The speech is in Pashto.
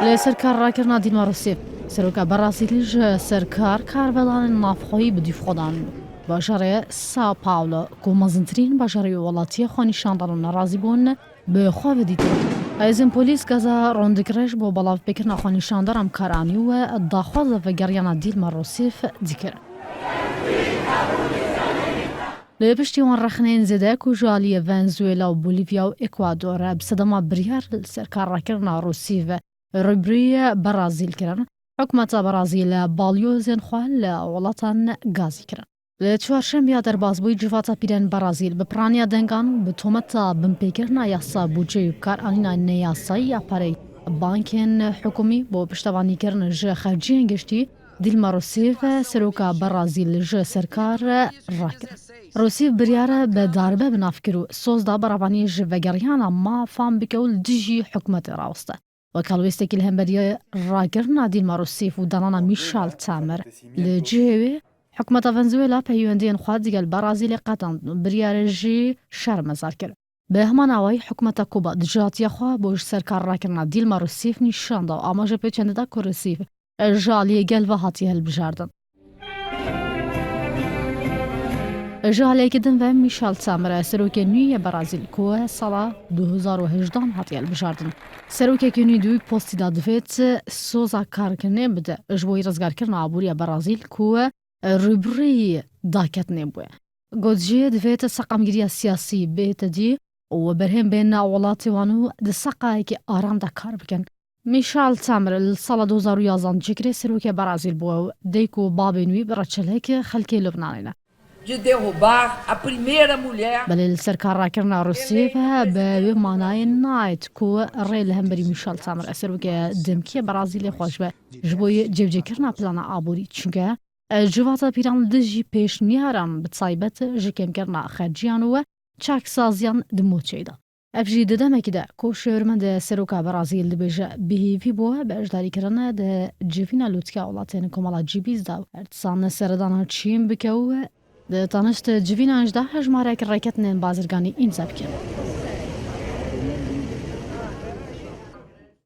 لسرکار راکرنا دیلما روسیف سروکا برازیلیش سرکار کاربلان نافخویی بدیف خودان باجاره ساو پاولو که مزنترین باجاره ولاتی خانیشاندان و نرازی بون به خواه دیده. ایزن پلیس گذا روندکرش با بلاف بکرنا خانیشاندارم کارانی و داخواز و گریانا دیلما روسیف دیکر. لپشتیوان رخنین زده که جالی ونزوئلا و بولیویا و اکوادور بصدما بریار سرکار راکرنا روسیف روبری برازیل کرن. حکومت برازیل بالیوزن خوال ولاتان گازی کرن. لچوارشنبه در بازبوی جوات پیرن برازیل به پرانیا دنگان به تومت بمپیکرنا یاسا بودجه کار آنینا نیاسایی اپاری بانکن حکومی با پشتوانی کردن ج خرجی انگشتی دیلما روسیف سروکا برازیل ج سرکار راکر. روسیف بریاره به داربه بنافکرو سوزدا برابانی ج وگریانا ما فام بکول دیجی حکومت راوسته. وکالویسته که الهمبریه راکرنا دیلما روسیف و دانانا میشال تامر لجیوی حکومت ونزوئلا پیوندین خواد دیگل برازیل قطعاً بریاره جی شرم زار کرد. به همان آوای حکومت کوبا دجاتی خواه بوش سرکار راکرنا دیلما روسیف نشانده و آماج پیچنده دا که روسیف جالی گل و هاتی هل بجاردن. جالی کدن و میشال تامر سروک نیوی برازیل که سال 2018 هاتی هل بجاردن. سروک کنی دوی پستی دادفت سوزا کار کنه بده جبوی رزگار کرنا عبوری برازیل که روبری داکت نبوه. گذشته دویت سقامگیری سیاسی بهت دی و برهم بین اولات وانو دسقای که آرام دکار بکن. میشال تامر سال 2011 جکر سروک برازیل بو دیکو بابنوی برچله که خلک لبنانه. De derrubar a primeira mulher. بله سرکار راکرنا روسیف به معنای نایت که ریل همبری میشال تامر سروک دمکی برازیل خوش به جبوی جوجه کرنا پلان آبوری چونکه جواتا پیران دجی پیش نیارم بتصایبت جکم کرنا خرجیان و چاک سازیان دموچه دا. افجی دادم اکیده که شورمند سروکا برازیل دبیجه بهیوی بوه به اجداری کرنه ده جوینا لوتکا اولاتین کمالا جیبیز داو. ارتسان سردان چیم بکوه ده تانشت جوینا اجده هجماره که رکت نین بازرگانی این زبکن.